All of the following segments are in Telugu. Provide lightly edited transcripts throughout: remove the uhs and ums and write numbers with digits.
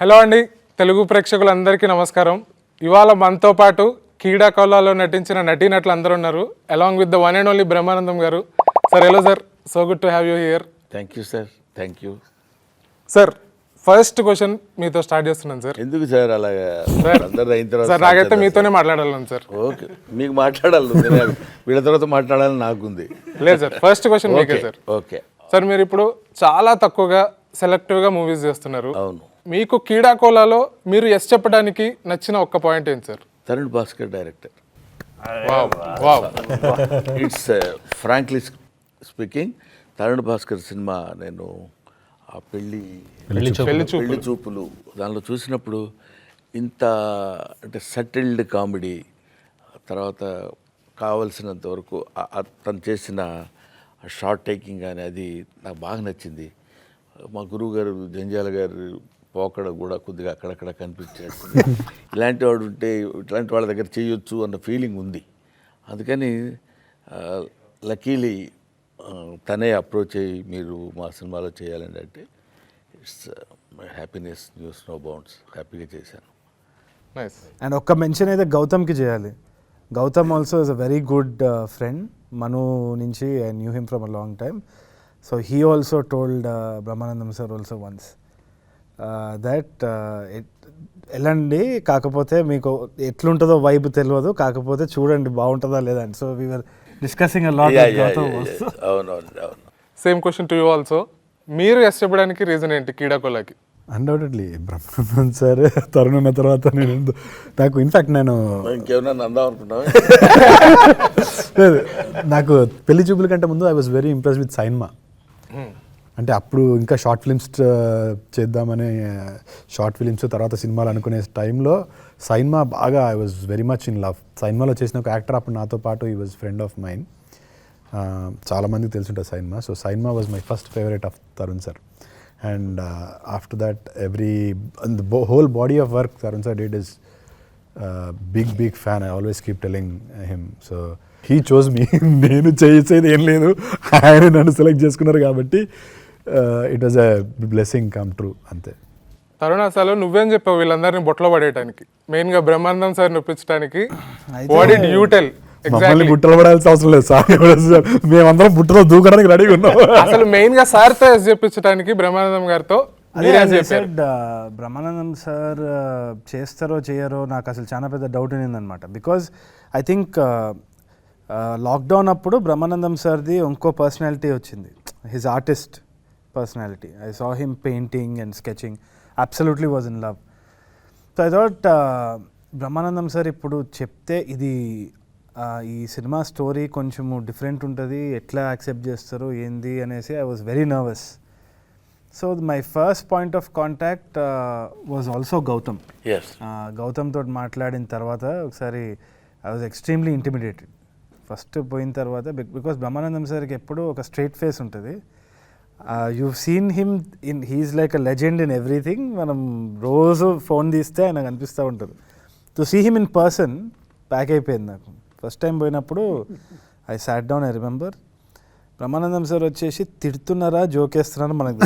హలో అండి, తెలుగు ప్రేక్షకులందరికీ నమస్కారం. ఇవాళ మనతో పాటు కీడా కోలాలో నటించిన నటీనటులు అందరూ ఉన్నారు. Along with the one and only Brahmanandam garu. Sir hello sir, so good to have you here. Thank you sir, thank you sir. First question మీతో స్టార్ట్ చేస్తున్నాను సార్. ఎందుకు సార్ అలాగా అందరు అయిన తర్వాత? సార్ నాకైతే మీతోనే మాట్లాడాలను సార్. ఓకే, మీకు మాట్లాడాలి, వీళ్ళ తర్వాత మాట్లాడాలని నాకుంది. లేదు సార్, ఫస్ట్ క్వశ్చన్ మీకే సార్. ఓకే సార్, మీరు ఇప్పుడు చాలా తక్కువగా సెలెక్టివ్గా మూవీస్ చేస్తున్నారు. అవును. మీకు కీడా కోలాలో మీరు ఎస్ చెప్పడానికి నచ్చిన ఒక్క పాయింట్ ఏంటి sir? Tarun Bhaskar director. It's frankly speaking, Tarun Bhaskar cinema నేను ఆ పెళ్లి చూపులు దానిలో చూసినప్పుడు ఇంత అంటే సటిల్డ్ కామెడీ, తర్వాత కావలసినంత వరకు తను చేసిన షార్ట్ టేకింగ్ కానీ అది నాకు బాగా నచ్చింది. మా గురువు గారు జంజాల గారు పోకడ కూడా కొద్దిగా అక్కడక్కడ కనిపించేస్తుంది. ఇలాంటి వాడు ఉంటే ఇట్లాంటి వాళ్ళ దగ్గర చేయొచ్చు అన్న ఫీలింగ్ ఉంది. అందుకని లక్కీలీ తనే అప్రోచ్ అయ్యి మీరు మా సినిమాలో చేయాలండి అంటే it's my happiness, knows no bounds. హ్యాపీగా చేశాను. నైస్. అండ్ ఒక్క మెన్షన్ అయితే గౌతమ్కి చేయాలి. Gautam also is a very good friend. Manu నుంచి I knew him from a long time. So he also told Brahmanandam sir also once that వెళ్ళండి, కాకపోతే మీకు ఎట్లుంటుందో వైబ్ తెలియదు, కాకపోతే చూడండి బాగుంటుందా లేదా అని. So we were discussing a lot with Gautam also. Same question to you also. మీరు ఎస్ చెప్పడానికి రీజన్ ఏంటి కీడా కోలాకి? Undoubtedly Brahmanandam sir. తరుణ్ ఉన్న తర్వాత నాకు ఇన్ఫ్యాక్ట్ నేను ఇంకేమన్నా అందాం అనుకుంటాను. నాకు పెళ్లి చూపుల కంటే ముందు I was very impress with Sainma. అంటే అప్పుడు ఇంకా షార్ట్ ఫిలిమ్స్ చేద్దామని షార్ట్ ఫిలిమ్స్ తర్వాత సినిమాలు అనుకునే టైంలో సైన్మా బాగా I was very much in love. సైన్మాలో చేసిన ఒక యాక్టర్ అప్పుడు నాతో పాటు ఈ వాజ్ ఫ్రెండ్ ఆఫ్ మైన్. చాలామందికి తెలుసుంటుంది Sainma. So Sainma was my first favourite of Tharun sir. And after that whole body of work Tarun sir did is big fan. I always keep telling him. So he chose me. నేను చేసేది ఏం లేదు, ఆయన నన్ను సెలెక్ట్ చేసుకున్నారు కాబట్టి it was a blessing come true అంతే. తరుణ్, అసలు నువ్వేం చెప్పావు వీళ్ళందరినీ బొట్లో పడేయడానికి, మెయిన్గా బ్రహ్మానందం సార్ నొప్పించడానికి? What did you tell? మమ్మల్ని బుట్టలు పడాల్సిన అవసరం లేదు సార్, మేమందరం బుట్టలో దూకడానికి రెడీగా ఉన్నాం. అసలు మెయిన్ గా సార్తో ఎస్ చెప్పించడానికి బ్రహ్మానందం గారితో బ్రహ్మానందం సార్ చేస్తారో చేయరో నాకు అసలు చాలా పెద్ద డౌట్ ఉన్నిందనమాట. బికాజ్ ఐ థింక్ లాక్డౌన్ అప్పుడు బ్రహ్మానందం సార్ది ఇంకో పర్సనాలిటీ వచ్చింది, his artist personality. I saw him painting and sketching, absolutely was in love. So I thought Brahmanandam sir ఇప్పుడు చెప్తే ఇది ఈ సినిమా స్టోరీ కొంచెము డిఫరెంట్ ఉంటుంది, ఎట్లా యాక్సెప్ట్ చేస్తారు ఏంది అనేసి I was very nervous. So my first point of contact was also Gautam. Gautam తోటి మాట్లాడిన తర్వాత ఒకసారి I was extremely intimidated first పోయిన తర్వాత. బికాస్ బ్రహ్మానందం సార్కి ఎప్పుడు ఒక స్ట్రైట్ ఫేస్ ఉంటుంది. You seen him he's like a legend in everything. మనం రోజు ఫోన్ తీస్తే ఆయనకు అనిపిస్తూ ఉంటుంది. To see him in person pack అయిపోయింది నాకు. ఫస్ట్ టైం పోయినప్పుడు I sat down. I remember Brahmanandam sir వచ్చేసి తిడుతున్నారా జోకేస్తున్నారా మనకు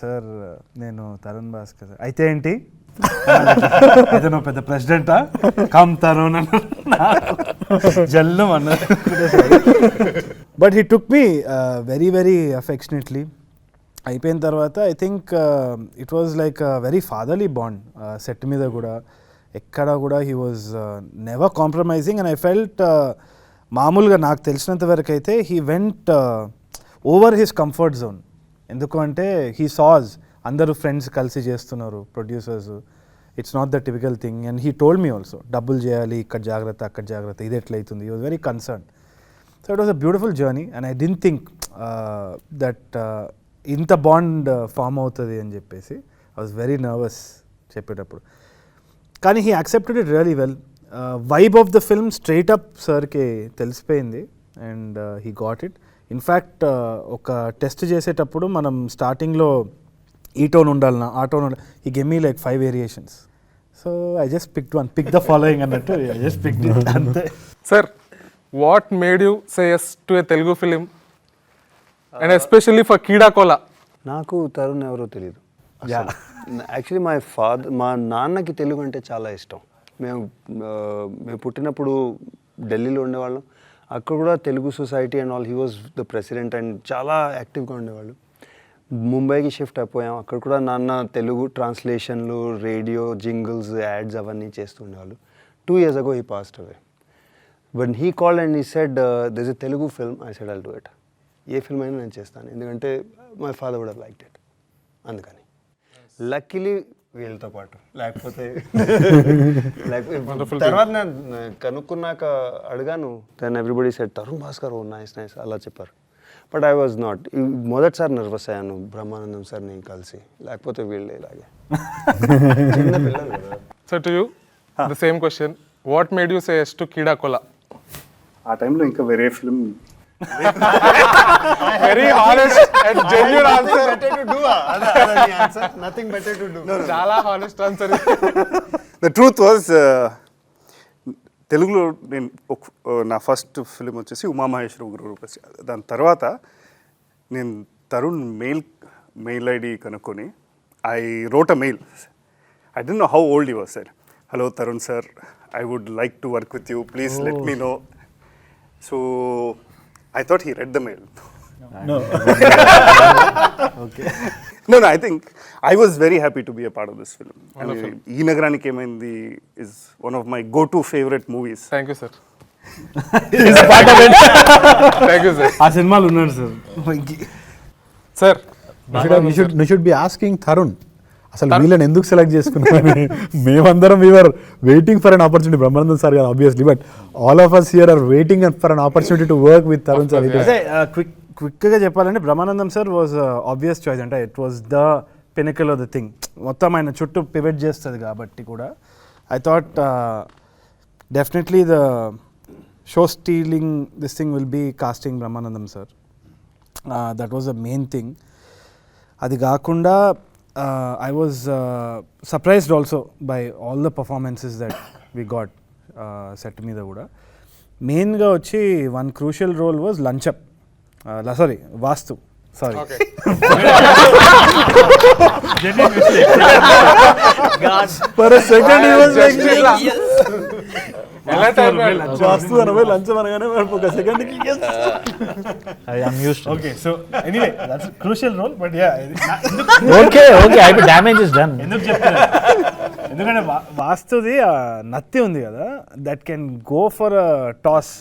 సార్, నేను తరుణ్ భాస్కర్ అయితే ఏంటి, అయితే నువ్వు పెద్ద ప్రెసిడెంటా, కమ్ తరుణ్ జల్లు అన్నారు. But he took me very very affectionately. అయిపోయిన తర్వాత I think it was like very fatherly bond. Set మీద కూడా ఎక్కడ కూడా he was never compromising. And I felt మామూలుగా నాకు తెలిసినంత వరకు అయితే he went over his comfort zone. ఎందుకు అంటే హీ సాజ్ అందరూ ఫ్రెండ్స్ కలిసి చేస్తున్నారు, producers, it's not the typical thing. And he told me also డబ్బులు చేయాలి, ఇక్కడ జాగ్రత్త అక్కడ జాగ్రత్త, ఇది ఎట్లయితుంది. He was very concern. So it was a beautiful journey. And I didn't think that ఇంత బాండ్ ఫామ్ అవుతుంది అని చెప్పేసి ఐ వాజ్ వెరీ నర్వస్ చెప్పేటప్పుడు. కానీ he accepted it really well. Vibe of the film straight up సార్కి తెలిసిపోయింది and he got it. In fact ఒక టెస్ట్ చేసేటప్పుడు మనం స్టార్టింగ్లో ఈ టోన్ ఉండాలన్నా ఆ టోన్ ఉండాలి, he gave me like 5 variations. So I just pick the following అన్నట్టు ఐ జస్ట్ పిక్డ్ ఇట్ అంతే. Sir, what made you say yes to a Telugu film and especially for Keedaa Kola? నాకు తరుణ్ ఎవరో తెలియదు. యాక్చువల్లీ మా నాన్నకి తెలుగు అంటే చాలా ఇష్టం. మేము పుట్టినప్పుడు ఢిల్లీలో ఉండేవాళ్ళం. అక్కడ కూడా Telugu society and all, he was the president and చాలా యాక్టివ్గా ఉండేవాళ్ళు. ముంబైకి షిఫ్ట్ అయిపోయాం. అక్కడ కూడా నాన్న తెలుగు ట్రాన్స్లేషన్లు, రేడియో జింగిల్స్, యాడ్స్ అవన్నీ చేస్తుండేవాళ్ళు. 2 years ago he passed away. When he called and he said, there's a Telugu film, I said, I'll do it. ఏ ఫిల్మ్ అయినా నేను చేస్తాను, ఎందుకంటే my father would have liked it. అందుకని లక్కీలీ వీళ్ళతో పాటు, లేకపోతే తర్వాత నేను కనుక్కున్నాక అడిగాను, then everybody said Tharun Bhaskar, oh nice nice అలా చెప్పారు. But I was not. మొదటిసారి నర్వస్ అయ్యాను బ్రహ్మానందం సార్ని కలిసి, లేకపోతే వీళ్ళే ఇలాగే చిన్న పిల్లలు కదా. So to you the same question, what made you say yes to Keedaa Kola? ఆ టైంలో ఇంకా వేరే film very honest and genuine answer. Nothing better to do. చాలా honest answer. The truth was, తెలుగులో నేను నా ఫస్ట్ ఫిలిం వచ్చేసి ఉమామహేశ్వర గురురూపసి. దాని తర్వాత నేను తరుణ్ మెయిల్ ఐడి కనుక్కొని I wrote a mail. I don't know how old you was sir. Hello Tarun sir, I would like to work with you. Please let me know. So I thought he read the mail. No. Okay. No, I think I was very happy to be a part of this film. Ee Nagarani Kemaindi is one of my go-to favorite movies. Thank you, sir. He's a part of it. Thank you, sir. ఆ సినిమాలు ఉన్నాడు sir. Sir, you should be asking Tharun. అసలు వీళ్ళని ఎందుకు సెలెక్ట్ చేసుకున్నారని. మేమందరం we are waiting for an opportunity. Brahmanandam sir garu obviously, but all of us here are waiting for an opportunity to work with Tharun sir. క్విక్గా చెప్పాలంటే Brahmanandam sir was obvious choice. అంటే it was the pinnacle of the thing. మొత్తం ఆయన చుట్టూ పివెట్ చేస్తుంది కాబట్టి కూడా I thought definitely the show stealing this thing will be casting Brahmanandam sir. That was the main thing. అది కాకుండా I was surprised also by all the performances that we got set మీద కూడా. మెయిన్గా వచ్చి one crucial role was Lanchap. Sorry, Vastu. Sorry. okay. For a second he was like, ఎలా టైం వాస్తు అనవే లంచం అనగానే ఒక second I am used to. Okay. So anyway that's crucial role. But yeah Okay, damage is done. ఎందుకు చెప్తున్నా, ఎందుకంటే వాస్తుది నత్తి ఉంది కదా, that can go for toss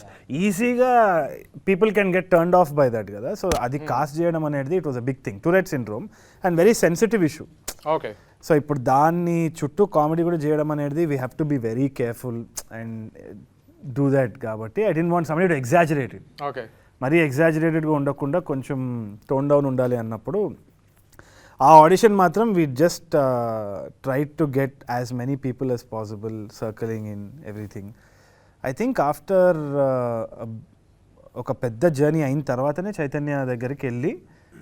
ఈజీగా. People can get turned off by that కదా. సో అది కాస్ట్ చేయడం అనేది it was a big thing. Tourette syndrome and very sensitive issue. Okay. So ఇప్పుడు దాన్ని చుట్టూ కామెడీ కూడా చేయడం అనేది we have to be very careful and do that. కాబట్టి I don't want somebody to exaggerate it. Okay. మరీ ఎగ్జాజరేటెడ్గా ఉండకుండా కొంచెం టోన్ డౌన్ ఉండాలి అన్నప్పుడు ఆ ఆడిషన్ మాత్రం we just try to get as many people as possible circling in everything. I think after ఒక పెద్ద జర్నీ అయిన తర్వాతనే చైతన్య దగ్గరికి వెళ్ళి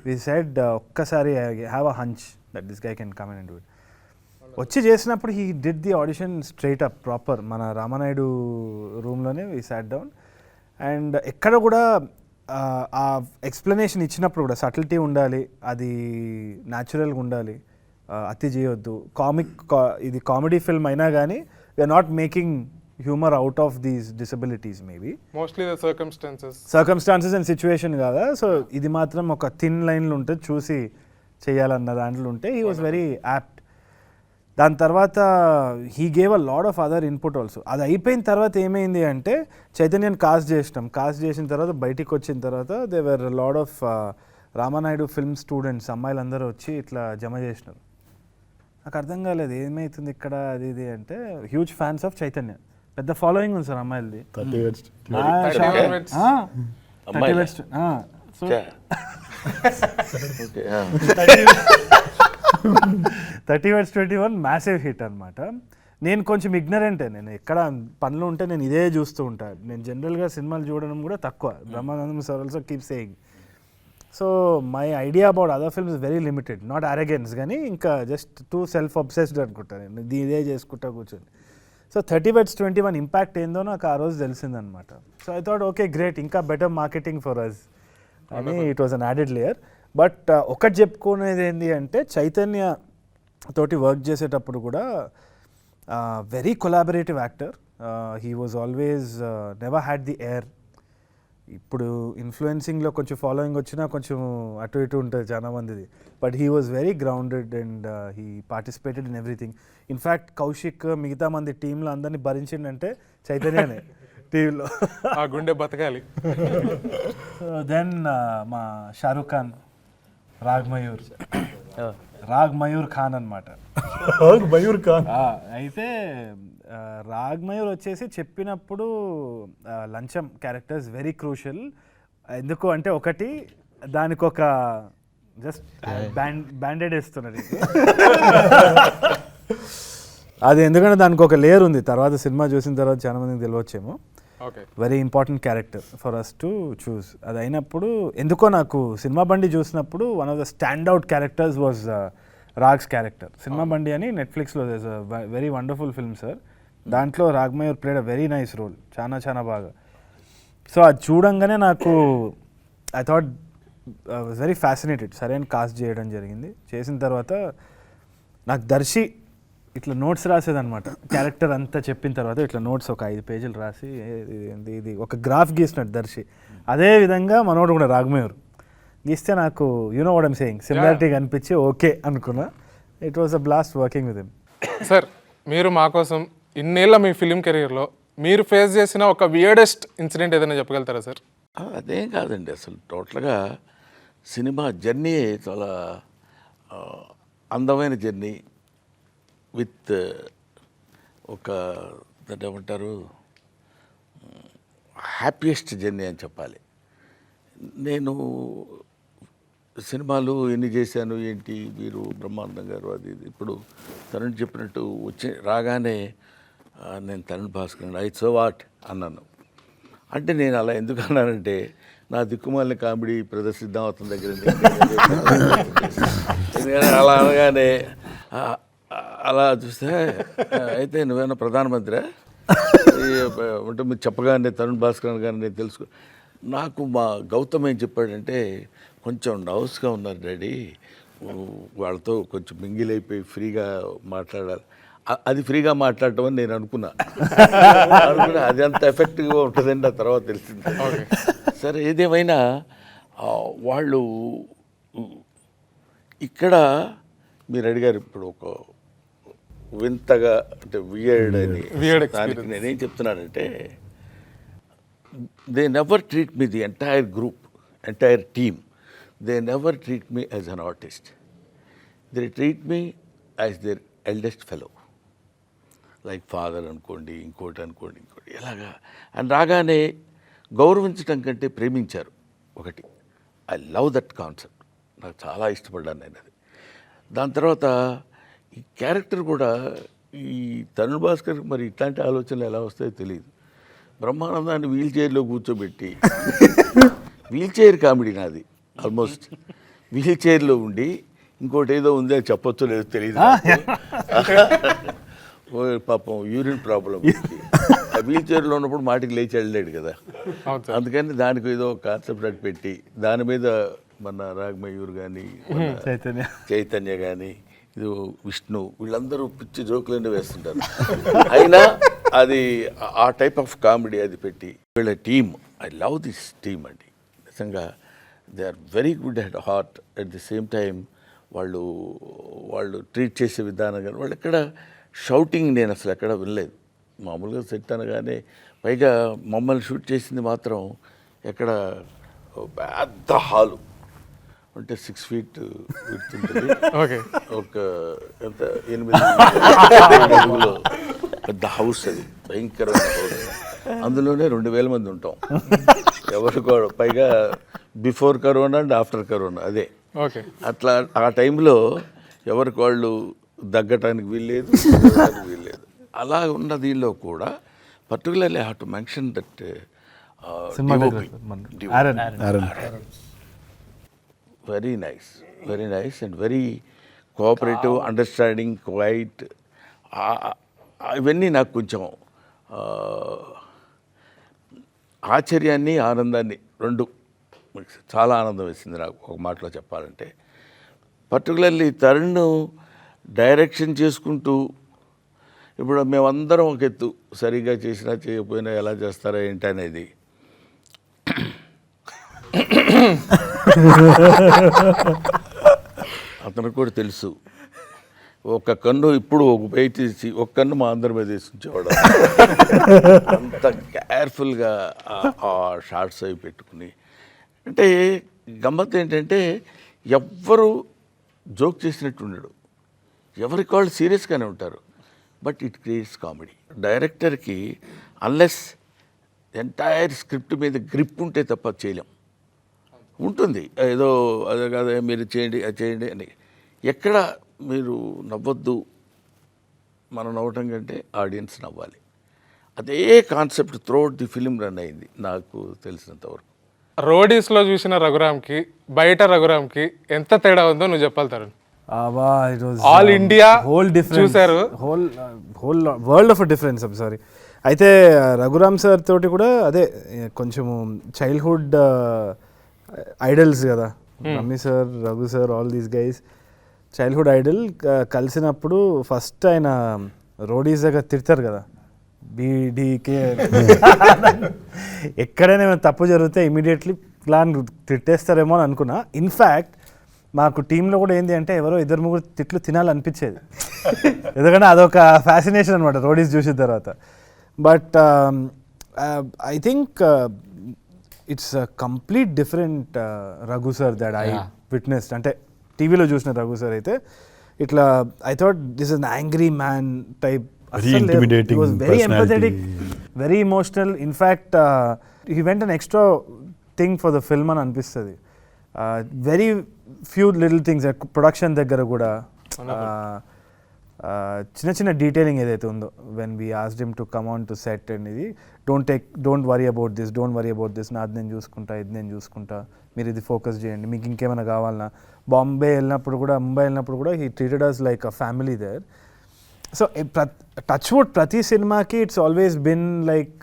వి సెడ్ ఒక్కసారి have a hunch that this guy can come and do it. వచ్చి చేసినప్పుడు he did the audition straight up proper మన రామానాయుడు రూమ్లోనే వి సాట్ డౌన్. అండ్ ఎక్కడ కూడా ఆ ఎక్స్ప్లెనేషన్ ఇచ్చినప్పుడు కూడా సటిల్టీ ఉండాలి, అది న్యాచురల్గా ఉండాలి, అతి చేయొద్దు. ఇది కామెడీ ఫిల్మ్ అయినా కానీ we're not making humour out of these disabilities. Maybe mostly the circumstances and situation కదా. సో ఇది మాత్రం ఒక థిన్ లైన్లు ఉంటుంది, చూసి చేయాలన్న దాంట్లో ఉంటే హీ వాజ్ వెరీ యాప్ట్. దాని తర్వాత he gave a lot of other input also. అది అయిపోయిన తర్వాత ఏమైంది అంటే చైతన్యని కాస్ట్ చేసిన తర్వాత బయటికి వచ్చిన తర్వాత they were lot of Ramanaidu film students అమ్మాయిలందరూ వచ్చి ఇట్లా జమ చేసినారు. నాకు అర్థం కాలేదు ఏమవుతుంది ఇక్కడ అది ఇది అంటే. హ్యూజ్ ఫ్యాన్స్ ఆఫ్ చైతన్య, పెద్ద ఫాలోయింగ్ ఉంది సార్ అమ్మాయిలది. 30 West. So 30 West 21 massive hit అనమాట. నేను కొంచెం ఇగ్నరెంటే, నేను ఎక్కడ పనులు ఉంటే నేను ఇదే చూస్తూ ఉంటాను. నేను జనరల్గా సినిమాలు చూడడం కూడా తక్కువ. Brahmanandam sir also keep saying. So my idea about other films is very limited. Not arrogance కానీ ఇంకా జస్ట్ టూ సెల్ఫ్ అబ్సెస్డ్ అనుకుంటాను నేను, ఇదే చేసుకుంటా కూర్చొని. సో 30 West 21 ఇంపాక్ట్ ఏందో నాకు ఆ రోజు తెలిసిందనమాట. So I thought okay great, ఇంకా బెటర్ మార్కెటింగ్ ఫర్ అస్ అని. It was an added layer. But ఒకటి చెప్పుకునేది ఏంటి అంటే చైతన్య తోటి వర్క్ చేసేటప్పుడు కూడా very collaborative actor. He was always never had the air. ఇప్పుడు ఇన్ఫ్లుయెన్సింగ్లో కొంచెం ఫాలోయింగ్ వచ్చినా కొంచెం అటు ఇటు ఉంటుంది చాలా మందిది, but he was very grounded and he participated in everything. In fact Kaushik మిగతా మంది టీంలో అందరినీ భరించిండంటే చైతన్యనే టీవీలో. ఆ గుండె బతకాలి. దెన్ మా షారూక్ ఖాన్, రాగ్ మయూర్ ఖాన్ అనమాట. మయూర్ ఖాన్ అయితే రాగ్ మయూర్ వచ్చేసి చెప్పినప్పుడు లంచం క్యారెక్టర్స్ వెరీ క్రూషియల్. ఎందుకు అంటే ఒకటి దానికి ఒక జస్ట్ బ్యాండెడ్ వేస్తున్నది అది, ఎందుకంటే దానికి ఒక లేయర్ ఉంది. తర్వాత సినిమా చూసిన తర్వాత చాలా మందికి తెలియవచ్చేమో. Very important character for us to choose. అది అయినప్పుడు ఎందుకో నాకు సినిమా బండి చూసినప్పుడు one of the stand out characters was Rag's character. Cinema Bandi అని నెట్ఫ్లిక్స్లో వెరీ వండర్ఫుల్ ఫిల్మ్ సార్. దాంట్లో Rag Mayur played a very nice role, చాలా బాగా. సో అది చూడంగానే నాకు I thought was very fascinated. సరైన కాస్ట్ చేయడం జరిగింది. చేసిన తర్వాత నాకు దర్శి ఇట్లా నోట్స్ రాసేదనమాట. క్యారెక్టర్ అంతా చెప్పిన తర్వాత ఇట్లా నోట్స్ ఒక 5 పేజీలు రాసి ఇది ఒక గ్రాఫ్ గీసినట్టు దర్శి. అదే విధంగా మనోడు కూడా రాగ్మయూర్ గీస్తే నాకు you know what I'm saying similarity అనిపించి ఓకే అనుకున్నా. It was a blast working with him. Sir, మీరు మా కోసం ఇన్నేళ్ళ మీ ఫిలిం కెరీర్లో మీరు ఫేస్ చేసిన ఒక వియర్డెస్ట్ ఇన్సిడెంట్ ఏదైనా చెప్పగలుగుతారా సార్? అదేం కాదండి, అసలు టోటల్గా సినిమా జర్నీ చాలా అందమైన జర్నీ విత్ ఒక దాన్ని ఏమంటారు హ్యాపీయెస్ట్ జర్నీ అని చెప్పాలి. నేను సినిమాలు ఎన్ని చేశాను ఏంటి, మీరు బ్రహ్మానందం గారు అది ఇది. ఇప్పుడు తరుణ్ చెప్పినట్టు వచ్చి రాగానే నేను Tarun Bhaskar I so what అన్నాను. అంటే నేను అలా ఎందుకు అన్నానంటే నా దిక్కుమాలిన కామెడీ ప్రదర్శిద్దాం అతని దగ్గర. ఎందుకంటే అలా అనగానే అలా చూస్తే అయితే నువ్వేనా ప్రధానమంత్రి అంటే మీరు చెప్పగానే తరుణ్ భాస్కర్ గారిని నేను తెలుసుకో. నాకు మా గౌతమ్ ఏం చెప్పాడంటే కొంచెం నర్వస్గా ఉన్నారు డాడీ, వాళ్ళతో కొంచెం మింగిల్ అయిపోయి ఫ్రీగా మాట్లాడాలి. అది ఫ్రీగా మాట్లాడటం అని నేను అనుకున్నా. అది అంత ఎఫెక్టివ్గా ఉంటుందండి ఆ తర్వాత తెలిసింది. సరే, ఏదేమైనా వాళ్ళు ఇక్కడ మీరు అడిగారు ఇప్పుడు ఒక వింతగా అంటే వియర్డ్ అని. దానికి నేనేం చెప్తున్నానంటే they never treat me the entire team they never treat me as an artist. They treat me as their eldest fellow, like father అనుకోండి, ఇంకోటి ఎలాగా. అండ్ రాగానే గౌరవించడం కంటే ప్రేమించారు ఒకటి. I love that concept. నాకు చాలా ఇష్టపడ్డాను నేను అది. దాని తర్వాత ఈ క్యారెక్టర్ కూడా ఈ తరుణ్ భాస్కర్ మరి ఇట్లాంటి ఆలోచనలు ఎలా వస్తాయో తెలియదు. బ్రహ్మానందాన్ని వీల్ చైర్లో కూర్చోబెట్టి వీల్ చైర్ కామెడీ నాది ఆల్మోస్ట్. వీల్ చైర్లో ఉండి ఇంకోటి ఏదో ఉంది అని చెప్పొచ్చో లేదో తెలియదు. పాపం యూరిన్ ప్రాబ్లం, ఆ వీల్ చైర్లో ఉన్నప్పుడు మాటికి లేచి వెళ్ళలేడు కదా. అందుకని దానికి ఏదో కాన్సెప్ట్ అటు పెట్టి దాని మీద మన రాగ్ మయూర్ కానీ చైతన్య కానీ ఇది విష్ణు వీళ్ళందరూ పిచ్చి జోకులన్నీ వేస్తుంటారు. అయినా అది ఆ టైప్ ఆఫ్ కామెడీ అది పెట్టి వీళ్ళ team, I love this team అండి. నిజంగా they are very good at heart. At the same time వాళ్ళు ట్రీట్ చేసే విధానం కానీ వాళ్ళు ఎక్కడ షౌటింగ్ నేను అసలు ఎక్కడ వినలేదు. మామూలుగా సెట్ అనగానే పైగా మమ్మల్ని షూట్ చేసింది మాత్రం ఎక్కడ పెద్ద హాలు అంటే 6 feet విడుతుంటుంది. ఒక ఎంత 8 అడుగులో పెద్ద హౌస్, అది భయంకరమైన హౌస్. అందులోనే 2000 మంది ఉంటాం. ఎవరు పైగా before corona and after corona అదే. అట్లా ఆ టైంలో ఎవరికి వాళ్ళు దగ్గటానికి వీల్లేదు, వీల్లేదు. అలా ఉన్న దీనిలో కూడా particularly I have to mention that very nice and very cooperative, understanding, quiet. ఇవన్నీ నాకు కొంచెం ఆశ్చర్యాన్ని ఆనందాన్ని రెండు చాలా ఆనందం వేసింది నాకు ఒక మాటలో చెప్పాలంటే. పర్టికులర్లీ తరుణ్ డైరెక్షన్ చేసుకుంటూ, ఇప్పుడు మేమందరం ఒక ఎత్తు, సరిగ్గా చేసినా చేయకపోయినా ఎలా చేస్తారా ఏంటి అనేది అతనికి కూడా తెలుసు. ఒక కన్ను ఇప్పుడు ఒక బయట తీసి ఒక కన్ను మా అందరి మీద వేసి ఉంచేవాడు. అంత కేర్ఫుల్గా ఆ షార్ట్స్ అవి పెట్టుకుని. అంటే గమ్మత్ ఏంటంటే ఎవ్వరు జోక్ చేసినట్టు ఉండడు, ఎవరికి వాళ్ళు సీరియస్గానే ఉంటారు. But it creates comedy. డైరెక్టర్కి అన్లెస్ ఎంటైర్ స్క్రిప్ట్ మీద గ్రిప్ ఉంటే తప్ప చేయలేం. ఉంటుంది ఏదో అదే కాదే మీరు చేయండి అది చేయండి అని. ఎక్కడ మీరు నవ్వొద్దు, మనం నవ్వటం కంటే ఆడియన్స్ నవ్వాలి. అదే concept throughout the film run అయింది నాకు తెలిసినంతవరకు. రోడీస్లో చూసిన రఘురామ్కి బయట రఘురామ్కి ఎంత తేడా ఉందో నువ్వు చెప్పాలి Tarun. It was all India whole difference, చూశారు. whole world of a difference. I'm sorry. అయితే రఘురామ్ సార్ తోటి కూడా అదే కొంచెము చైల్డ్హుడ్ ఐడల్స్ కదా, రమ్మి sir, Raghu sir, all these guys childhood idol. కలిసినప్పుడు ఫస్ట్ ఆయన రోడీస్ దగ్గర తిడతారు కదా, బీడీకే ఎక్కడైనా ఏమైనా తప్పు జరిగితే ఇమీడియట్లీ ప్లాన్ తిట్టేస్తారేమో అని అనుకున్నా. ఇన్ఫ్యాక్ట్ మాకు టీంలో కూడా ఏంటి అంటే ఎవరో 2-3 తిట్లు తినాలనిపించేది, ఎందుకంటే అదొక ఫ్యాసినేషన్ అనమాట రోడీస్ చూసిన తర్వాత. But I think it's complete different Raghu sir that I witnessed. అంటే టీవీలో చూసిన రఘు సార్ అయితే ఇట్లా I thought this is an angry man type. intimidating very personality. Empathetic, very emotional. In fact he went an extra thing for the film అని అనిపిస్తుంది. Very few little things production దగ్గర కూడా చిన్న చిన్న డీటెయిలింగ్ ఏదైతే ఉందో, when we asked him to come on to set and ఇది డోంట్ వరీ అబౌట్ దిస్, నాది నేను చూసుకుంటా, ఇది నేను చూసుకుంటా, మీరు ఇది ఫోకస్ చేయండి, మీకు ఇంకేమైనా కావాలన్నా. ముంబై వెళ్ళినప్పుడు కూడా he treated us like a family there. So touch wood ప్రతి సినిమాకి it's always been like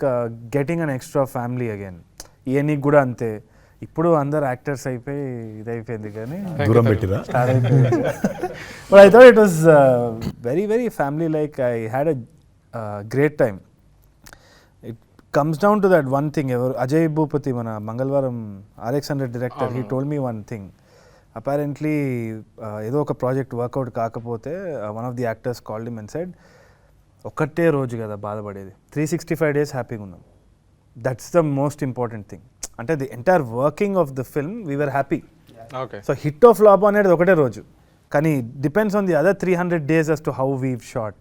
getting an extra family again. ఈయనకి కూడా అంతే. ఇప్పుడు అందరు యాక్టర్స్ అయిపోయి ఇదైపోయింది కానీ దూరం పెట్టిరా. But I thought it was very very family like. I had a great time. It comes down to that one thing. ఎవరు అజయ్ భూపతి మన Mangalavaaram RX100 director, he told me one thing. Apparently ఏదో ఒక ప్రాజెక్ట్ వర్కౌట్ కాకపోతే one of the actors called him and said, ఒక్కటే రోజు కదా బాధపడేది, 365 days హ్యాపీగా ఉన్నాం. That's the most important thing. అంటే the entire working of the film we were happy. Okay. So hit of flop అనేది ఒకటే రోజు, కానీ depends on the other 300 days as to how we've shot.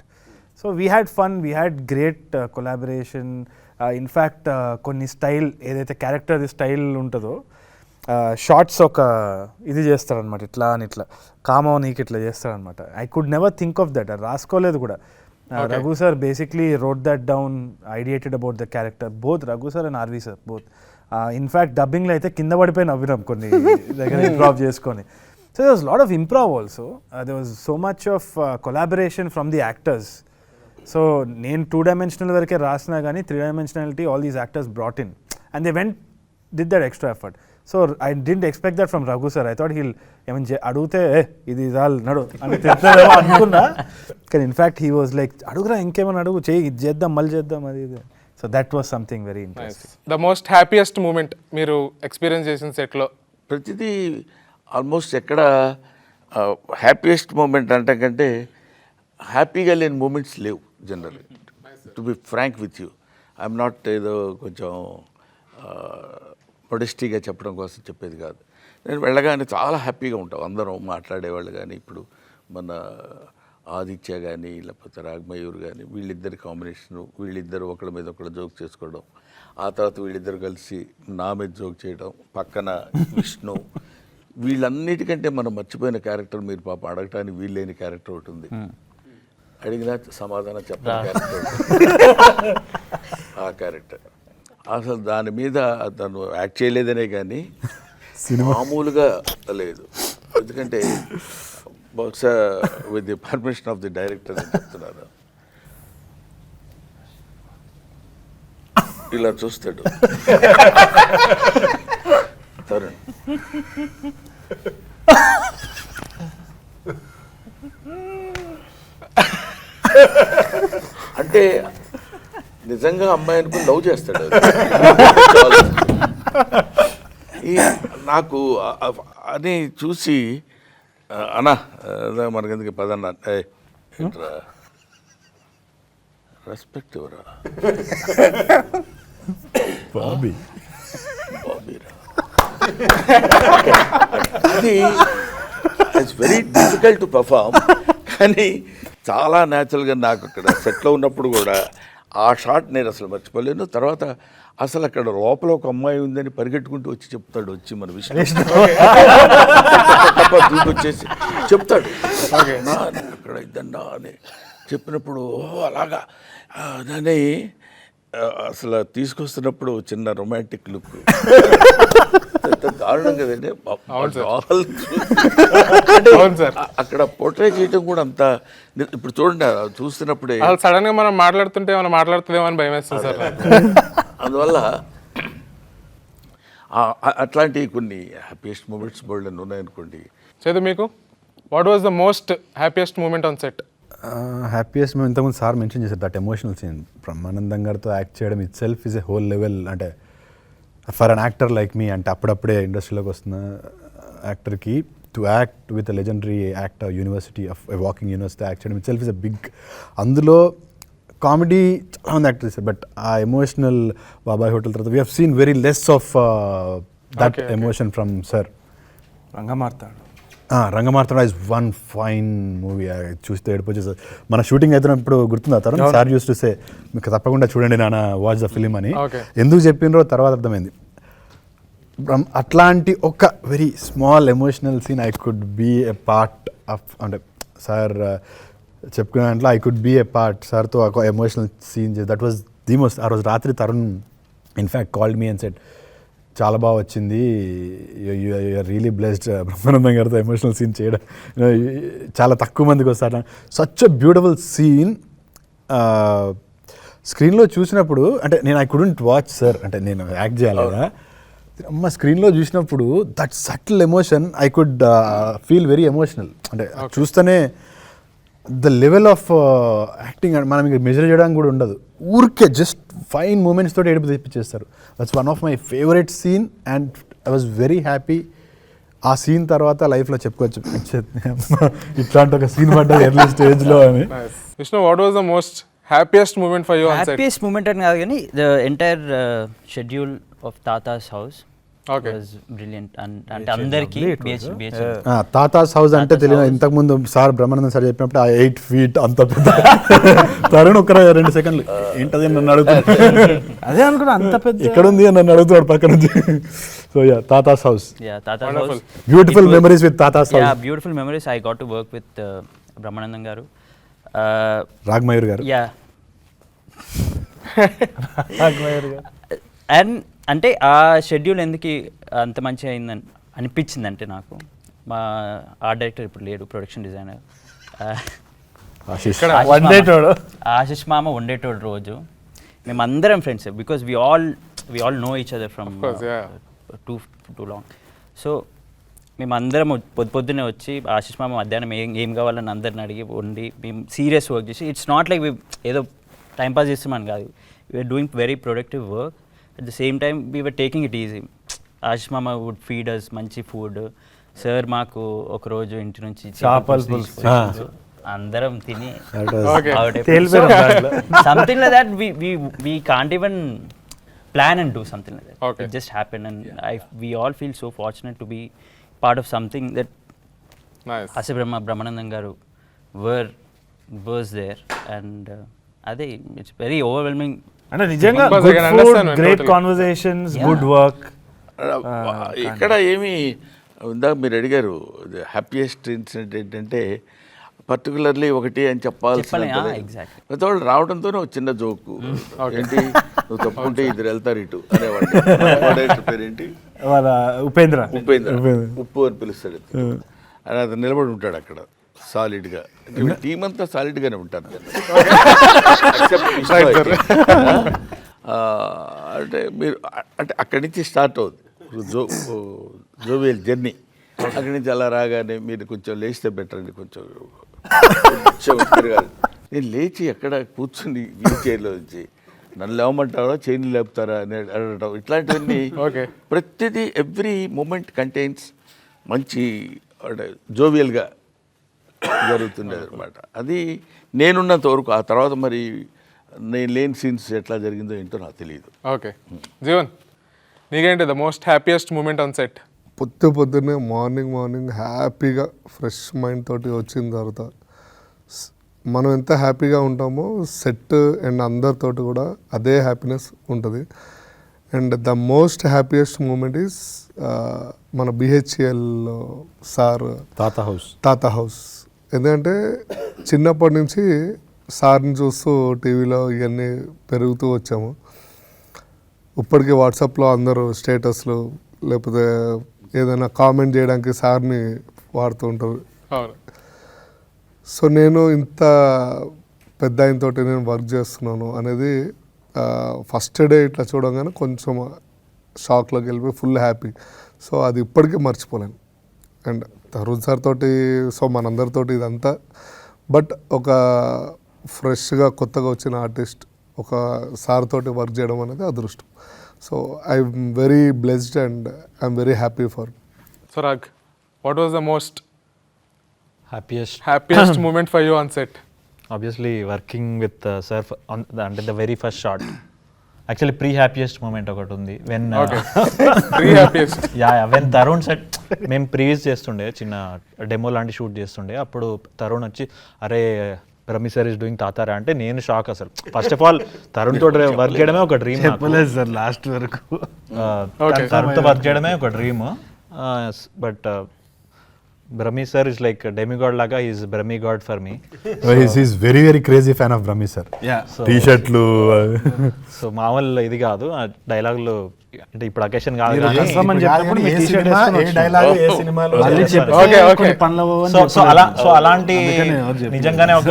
So we had fun, we had great collaboration. In fact కొన్ని స్టైల్ ఏదైతే క్యారెక్టర్ స్టైల్ ఉంటుందో, షార్ట్స్ ఒక ఇది చేస్తారనమాట, ఇట్లా అని ఇట్లా కామో నీకు ఇట్లా చేస్తారనమాట. I could never think of that, రాసుకోలేదు కూడా. Raghu sir basically wrote that down, ideated about the character. Both Raghu sir and RV sir, both. In fact, dubbing lo aithe kinda padipoyi navvinam konni దగ్గర improv cheskoni. So there was a lot of improv also. There was so much of collaboration from the actors. So నేను 2-dimensional వరకే రాసినా కానీ 3-dimensionality all these actors brought in, and they did that extra effort. So I didn't expect that from Raghu sir. I thought he'll ఏమైనా అడిగితే ఇది చాలు నడు అని తిడతాడేమో అనుకున్నా, కానీ ఇన్ఫ్యాక్ట్ హీ వాజ్ లైక్, అడుగురా ఇంకేమైనా అడుగు, చేయి, ఇది చేద్దాం, మళ్ళీ చేద్దాం, అది ఇది. So that was something very interesting. The most happiest moment మీరు ఎక్స్పీరియన్స్ చేసిన సెట్లో? ప్రతిదీ ఆల్మోస్ట్ ఎక్కడ హ్యాపీయెస్ట్ మూమెంట్ అంటే కంటే హ్యాపీగా లేని మూమెంట్స్ లేవు generally. To be frank with you, I'm not ఏదో కొంచెం మొడెస్టీగా చెప్పడం కోసం చెప్పేది కాదు. నేను వెళ్ళగానే చాలా హ్యాపీగా ఉంటాం, అందరం మాట్లాడేవాళ్ళు. కానీ ఇప్పుడు మన ఆదిత్య కానీ లేకపోతే మయూర్ కానీ, వీళ్ళిద్దరి కాంబినేషను, వీళ్ళిద్దరు ఒకళ్ళ మీద ఒకళ్ళు జోక్ చేసుకోవడం, ఆ తర్వాత వీళ్ళిద్దరు కలిసి నా మీద జోక్ చేయడం, పక్కన విష్ణు, వీళ్ళన్నిటికంటే మనం మర్చిపోయిన క్యారెక్టర్, మీరు పాప అడగటానికి వీళ్ళేని క్యారెక్టర్ ఒకటి ఉంది, అడిగినా సమాధానం చెప్పిన క్యారెక్టర్, ఆ క్యారెక్టర్ అసలు దాని మీద తను యాక్ట్ చేయలేదనే కానీ మామూలుగా లేదు. ఎందుకంటే బహుశా with the permission of the director అని చెప్తున్నారు, ఇలా చూస్తాడు, తరుణ్. అంటే నిజంగా అమ్మాయి అనుకుని లవ్ చేస్తాడు. నాకు అని చూసి అన్నా మనకెందుకు పదన్నా రెస్పెక్ట్ ఎవరా బాబీరా అది it's very difficult to perform. కానీ చాలా న్యాచురల్గా నాకు అక్కడ సెట్లో ఉన్నప్పుడు కూడా ఆ షాట్ నేను అసలు మర్చిపోలేను. తర్వాత అసలు అక్కడ లోపల ఒక అమ్మాయి ఉందని పరిగెట్టుకుంటూ వచ్చి చెప్తాడు, వచ్చి మన విషయం వచ్చేసి చెప్తాడు అక్కడ ఇద్దన్నా అని చెప్పినప్పుడు అలాగా దాన్ని అసలు తీసుకొస్తున్నప్పుడు చిన్న రొమాంటిక్ లుక్ దారుణం కదండి. అక్కడ పోర్ట్రే చేయటం కూడా అంత ఇప్పుడు చూడండి చూస్తున్నప్పుడే సడన్ గా మనం మాట్లాడుతుంటే మనం మాట్లాడుతుందేమో అని భయం వేస్తుంది సార్. అందువల్ల అట్లాంటి కొన్ని హ్యాపీయెస్ట్ మూమెంట్స్ బోల్డ్ అని ఉన్నాయనుకోండి. చేదు మీకు what was the most happiest moment on set? Happiest మేము ఇంతకుముందు సార్ మెన్షన్ చేశారు దట్ ఎమోషనల్ సీన్. బ్రహ్మానందం గారితో యాక్ట్ చేయడం itself is a whole level. అంటే for an actor like me, అంటే అప్పుడప్పుడే ఇండస్ట్రీలోకి వస్తున్న యాక్టర్కి to act with a legendary actor university of walking university act చేయడం itself is a big. అందులో కామెడీ చాలామంది యాక్టర్ చేశారు, బట్ ఆ ఎమోషనల్ బాబాయ్ హోటల్ తర్వాత we have seen very less of that emotion from sir. Rangamarthanda is one fine movie. చూస్తే ఏడిపోచేసారు. మన షూటింగ్ అవుతున్నప్పుడు గుర్తుందా Tarun sir used to say మీకు తప్పకుండా చూడండి నాన్న వాచ్ ద ఫిలిం అని. ఎందుకు చెప్పినరో తర్వాత అర్థమైంది. అట్లాంటి ఒక very small emotional scene I could be a part of. అంటే సార్ చెప్పుకునే దాంట్లో I could be a part. సార్తో ఒక emotional scene that was the most. ఆ రోజు రాత్రి Tarun in fact called me and said చాలా బాగా వచ్చింది, యూఆర్ రియలీ బ్లెస్డ్ బ్రహ్మానందం గారితో ఎమోషనల్ సీన్ చేయడం. చాలా తక్కువ మందికి వస్తారు. Such a beautiful scene. స్క్రీన్లో చూసినప్పుడు అంటే నేను ఐ కుడెంట్ వాచ్ సార్, అంటే నేను యాక్ట్ చేయాలి కదా, అమ్మ స్క్రీన్లో చూసినప్పుడు that subtle emotion I could feel very emotional. అంటే చూస్తేనే ద లెవెల్ ఆఫ్ యాక్టింగ్ మనం ఇంకా మెజర్ చేయడానికి కూడా ఉండదు. ఊరికే జస్ట్ ఫైన్ మూమెంట్స్ తోటి ఏడుపు తెప్పించేస్తారు. That's one of my favourite scene and I was very happy. ఆ సీన్ తర్వాత లైఫ్లో చెప్పుకోవచ్చు ఇట్లాంటి ఒక సీన్ పడ్డది ఎర్లీ స్టేజ్లో అని. Vishnu, what was the most happiest moment for you on set? Happiest moment అని కాదు కానీ ద ఎంటైర్ షెడ్యూల్ ఆఫ్ తాతాస్ హౌస్ వాజ్ బ్రిలియంట్. అంటే అందరికీ తాతాస్ హౌస్ అంటే తెలియదు. ఇంతకుముందు సార్ బ్రహ్మానందం సార్ చెప్పినప్పుడు ఆ 8 feet అంత పెద్ద తరుణ్ ఒక 2 సెకండ్లు ఏంటది నన్ను అడుగుతున్నాడు. అదే అనుకున్నా అంత పెద్ద ఎక్కడ ఉంది అని నన్ను అడుగుతున్నాడు పక్క నుంచి. సో యా తాతాస్ హౌస్, బ్యూటిఫుల్ మెమరీస్ విత్ తాతాస్ house. Beautiful memories. I got to work with Brahmanandam garu, Rag Mayur గారు. యా అండ్ అంటే ఆ షెడ్యూల్ ఎందుకు అంత మంచిగా అయిందని అనిపించింది అంటే నాకు మా ఆర్ట్ డైరెక్టర్ ఇప్పుడు లేడు, ప్రొడక్షన్ డిజైనర్ ఆశిష్ మామ ఉండేటోడు రోజు మేమందరం friends because we all know each other from too long. So మేమందరం పొద్దున్నే వచ్చి ఆశిష్ మామ మధ్యాహ్నం ఏం కావాలని అందరిని అడిగి ఉండి మేము సీరియస్ వర్క్ చేసి ఇట్స్ నాట్ లైక్ ఏదో టైంపాస్ చేస్తామని కాదు, we're doing very productive work. At the same time, we were taking it easy. Ashish Mama would feed us manchi food. Sir మాకు ఒక రోజు ఇంటి నుంచి అందరం తిని something like that. We can't even plan and do something like that. It just happened, and we all feel so fortunate to be part of something that Ase Brahmanandam garu was there, and అదే it's very overwhelming. అంటే నిజంగా good food, great conversations, good work. ఇక్కడ ఏమి ఇందాక మీరు అడిగారు హ్యాపీయెస్ట్ ఇన్సిడెంట్ ఏంటంటే పర్టికులర్లీ ఒకటి అని చెప్పాల్సిన ప్రతి వాళ్ళు రావడంతోనే ఒక చిన్న జోకు ఏంటి నువ్వు తప్పుకుంటే ఇద్దరు వెళ్తారు ఇటు అనేవాడు. పేరేంటి? ఉపేంద్ర. ఉప్పు అని పిలుస్తాడు. అని అతను నిలబడి ఉంటాడు అక్కడ సాలిడ్గా. టీం అంతా సాలిడ్గానే ఉంటారు. అంటే మీరు అంటే అక్కడి నుంచి స్టార్ట్ అవుతుంది జోవియల్ జర్నీ. అక్కడి నుంచి అలా రాగానే మీరు కొంచెం లేచితే బెటర్ అండి, కొంచెం తిరగాలి. నేను లేచి ఎక్కడ కూర్చుని వీల్ చైర్లో నుంచి నన్ను లేవమంటారా చైన్ లేపుతారా అని అడగటం, ఇట్లాంటివన్నీ ప్రతిదీ ఎవ్రీ మూమెంట్ కంటైన్స్ మంచి జోవియల్గా జరుగుతుండేది అనమాట. అది నేనున్నంత వరకు. ఆ తర్వాత మరి నేను లేని సీన్స్ ఎట్లా జరిగిందో ఏంటో నాకు తెలియదు. ఓకే జీవన్, నీకేంటి the most happiest moment on set? పొద్దున్నే మార్నింగ్ హ్యాపీగా ఫ్రెష్ మైండ్ తోటి వచ్చిన తర్వాత మనం ఎంత హ్యాపీగా ఉంటామో సెట్ అండ్ అందరితోటి కూడా అదే హ్యాపీనెస్ ఉంటుంది. And the most happiest moment is మన బిహెచ్ఎల్ సార్ తాత హౌస్. ఎందుకంటే చిన్నప్పటి నుంచి సార్ని చూస్తూ టీవీలో ఇవన్నీ పెరుగుతూ వచ్చాము. ఇప్పటికీ వాట్సాప్లో అందరూ స్టేటస్లు లేకపోతే ఏదైనా కామెంట్ చేయడానికి సార్ని వాడుతూ ఉంటారు. సో నేను ఇంత పెద్ద ఆయనతోటి నేను వర్క్ చేస్తున్నాను అనేది ఫస్ట్ డే ఇట్లా చూడగానే కొంచెం షాక్లోకి వెళ్ళిపోయి ఫుల్ హ్యాపీ. సో అది ఇప్పటికీ మర్చిపోలేను. అండ్ తరుణ్ సార్ తోటి, సో మనందరితోటి ఇదంతా, బట్ ఒక ఫ్రెష్గా కొత్తగా వచ్చిన ఆర్టిస్ట్ ఒక సార్ తోటి వర్క్ చేయడం అనేది అదృష్టం. So I'm very blessed and I'm very happy for. So Raag, what was the most happiest moment for you on set? obviously working with sir on the very first shot. Actually pre-happiest moment ఒకటి ఉంది when pre-happiest when Tarun set మేము ప్రీవియస్ చేస్తుండే చిన్న డెమో లాంటి షూట్ చేస్తుండే. అప్పుడు తరుణ్ వచ్చి అరే రమి సార్ ఇస్ డూయింగ్ తాతారా అంటే నేను షాక్. అసలు ఫస్ట్ ఆఫ్ ఆల్ తరుణ్ తోటి వర్క్ చేయడమే ఒక డ్రీమ్. చెప్పలేదు సార్ లాస్ట్ వరకు. తరుణ్తో వర్క్ చేయడమే ఒక dream. But Brahmi sir is like a demigod laga. He is Brahmi god for me. He's very crazy fan of Brahmi sir. T-shirtలు. సో మామూలు ఇది కాదు ఆ డైలాగులు, అంటే ఇప్పుడు అకేషన్ కాదు కానీ సో అలాంటి నిజంగానే ఒక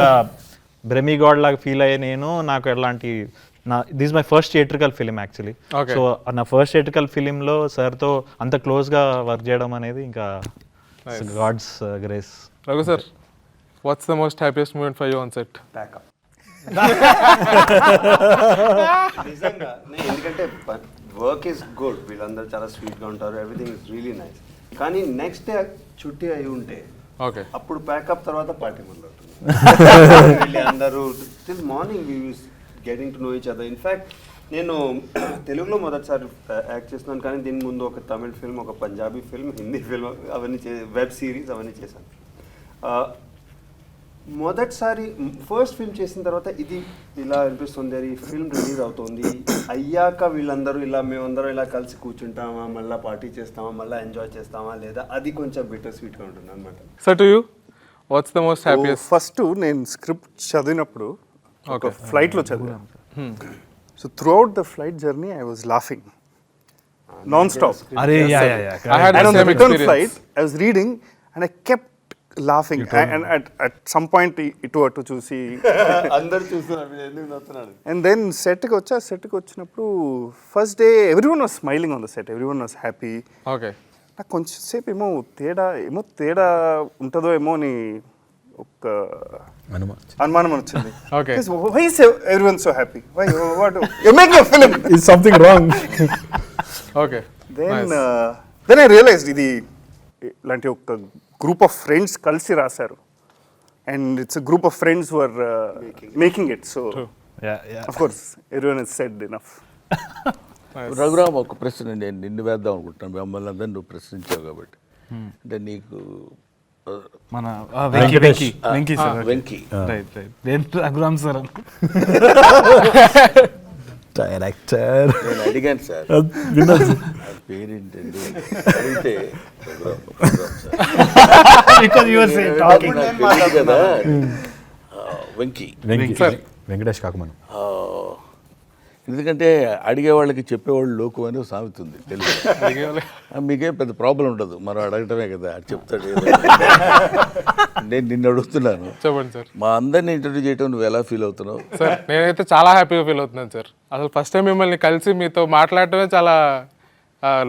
బ్రహ్మి గాడ్ లాగా ఫీల్ అయ్యే నేను. నాకు ఎలాంటి this my first theatrical film actually. So నా ఫస్ట్ థియేట్రికల్ ఫిలింలో సార్తో అంత క్లోజ్గా వర్క్ చేయడం అనేది ఇంకా God's grace. Raghu sir, what's the most happiest moment for you on set? Backup. నిజంగా ఎందుకంటే వర్క్ ఈస్ గుడ్, వీళ్ళందరూ చాలా స్వీట్గా ఉంటారు, ఎవ్రీథింగ్ ఇస్ రియలీ నైస్. కానీ నెక్స్ట్ డే చుట్టి అయి ఉంటే అప్పుడు ప్యాకప్ తర్వాత పార్టీ మొదలవుతుంది. అందరూ till morning we use getting to know each other. In fact నేను తెలుగులో మొదటిసారి యాక్ట్ చేస్తున్నాను, కానీ దీని ముందు ఒక తమిళ్ ఫిల్మ్, ఒక పంజాబీ ఫిల్మ్, హిందీ ఫిల్మ్, అవన్నీ వెబ్ సిరీస్ అవన్నీ చేశాను. మొదటిసారి ఫస్ట్ ఫిల్మ్ చేసిన తర్వాత ఇది ఇలా అనిపిస్తుంది, ఈ ఫిల్మ్ రిలీజ్ అవుతుంది అయ్యాక వీళ్ళందరూ ఇలా మేమందరం ఇలా కలిసి కూర్చుంటామా, మళ్ళీ పార్టీ చేస్తామా, మళ్ళీ ఎంజాయ్ చేస్తామా లేదా, అది కొంచెం బిటర్ స్వీట్గా ఉంటుంది అనమాట. So to you what's the most happiest? First నేను స్క్రిప్ట్ చదివినప్పుడు ఒక ఫ్లైట్లో చదివాను. So throughout the flight journey, I was laughing non-stop. I had and on the the return experience. flight, I was reading and I kept laughing. And at some point, it was to choose. అందరూ చూస్తున్నారు ఎందుకు నవ్వుతున్నాడు. And then set కి వచ్చినప్పుడు first day everyone was smiling on the set. Everyone was happy. Okay. నాకు కొంచెం సేపు ఏమో తేడా ఉంటుందో ఏమో అని ఒక అనుమానం వచ్చింది. Okay. Why is everyone so happy? Why? What? You're making a film. Is something wrong? Okay. Then I realized ఇది ఇలాంటి ఒక గ్రూప్ ఆఫ్ ఫ్రెండ్స్ కలిసి రాశారు. And it's a group of friends who are making it. So, of course, everyone has said enough. Raghuram, ఒక ప్రశ్న నేను నిన్ను వేద్దాం అనుకుంటున్నాను, మిమ్మల్ని అందరినీ నువ్వు ప్రశ్నించావు కాబట్టి. అంటే నీకు మన Venky sir. Venky Raghuram sir director నేను అడిగాను సార్ పేరేంటండి అడిగితే కదా వెంకీ వెంకటేష్ కాకమను. ఎందుకంటే అడిగేవాళ్ళకి చెప్పేవాళ్ళు లోకు అని సామెత ఉంది తెలుగు. మీకేం పెద్ద ప్రాబ్లం ఉండదు, మనం అడగటమే కదా, అది చెప్తాడు. నేను నిన్ను అడుగుతున్నాను, చెప్పండి సార్. మా అందరినీ ఇంటర్వ్యూ చేయటం నువ్వు ఎలా ఫీల్ అవుతున్నావు? సార్ నేనైతే చాలా హ్యాపీగా ఫీల్ అవుతున్నాను సార్. అసలు ఫస్ట్ టైం మిమ్మల్ని కలిసి మీతో మాట్లాడటమే చాలా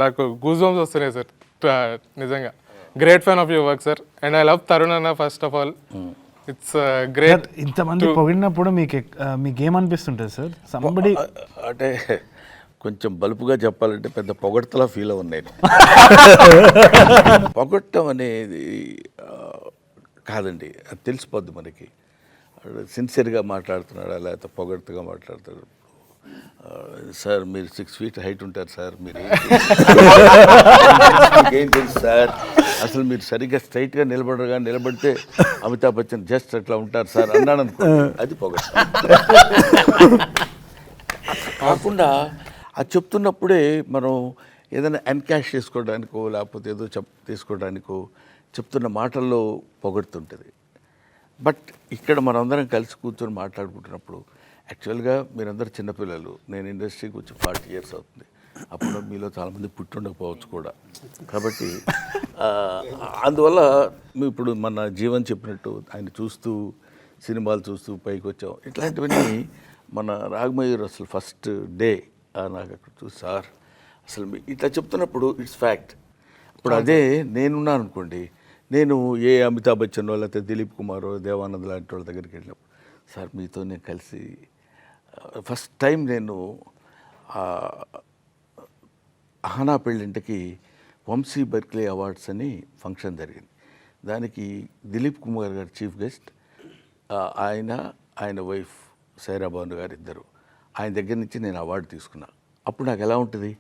నాకు గూస్ బంప్స్ వస్తున్నాయి సార్. నిజంగా great fan of your work sir. And I love Tarun అన్న first of all. It's great. ఇంతమంది పొగిడినప్పుడు మీకేమనిపిస్తుంటుంది సార్? సంబడి అంటే కొంచెం బలుపుగా చెప్పాలంటే పెద్ద పొగడ్తలా ఫీల్ అవ్వను నేను. పొగట్టం అనేది కాదండి, అది తెలిసిపోద్ది మనకి. సిన్సియర్గా మాట్లాడుతున్నాడా లేకపోతే పొగడ్తగా మాట్లాడుతున్నాడు. సార్ మీరు 6 feet హైట్ ఉంటారు సార్, మీరు ఏం తెలుసు సార్, అసలు మీరు సరిగ్గా స్ట్రైట్గా నిలబడితే అమితాబ్ బచ్చన్ జస్ట్ అట్లా ఉంటారు సార్ అన్నాడు అనుకో, అది పొగడ్త. కాకుండా అది చెప్తున్నప్పుడే మనం ఏదైనా ఎన్కాష్ చేసుకోవడానికో లేకపోతే ఏదో తీసుకోవడానికో చెప్తున్న మాటల్లో పొగడుతుంటుంది. బట్ ఇక్కడ మనందరం కలిసి కూర్చొని మాట్లాడుకుంటున్నప్పుడు యాక్చువల్గా మీరందరూ చిన్నపిల్లలు, నేను ఇండస్ట్రీకి వచ్చి 40 years అవుతుంది. అప్పుడు మీలో చాలామంది పుట్టి ఉండకపోవచ్చు కూడా. కాబట్టి అందువల్ల ఇప్పుడు మన జీవన్ చెప్పినట్టు ఆయన చూస్తూ సినిమాలు చూస్తూ పైకి వచ్చాం. ఇట్లాంటివన్నీ మన రాగమయూర్ అసలు ఫస్ట్ డే నాకు అక్కడ చూసి సార్ అసలు ఇట్లా చెప్తున్నప్పుడు ఇట్స్ ఫ్యాక్ట్. ఇప్పుడు అదే నేనున్నాను అనుకోండి, నేను ఏ అమితాబ్ బచ్చన్ లేకపోతే దిలీప్ కుమారో దేవానంద్ లాంటి వాళ్ళ దగ్గరికి వెళ్ళినప్పుడు సార్ మీతో నేను కలిసి ఫస్ట్ టైం నేను అహనా పెళ్ళింటికి వంశీ బర్క్లీ అవార్డ్స్ అని ఫంక్షన్ జరిగింది. దానికి దిలీప్ కుమార్ గారు చీఫ్ గెస్ట్, ఆయన వైఫ్ సైరా భాను గారు ఇద్దరు. ఆయన దగ్గర నుంచి నేను అవార్డు తీసుకున్నా. అప్పుడు నాకు ఎలా ఉంటుంది,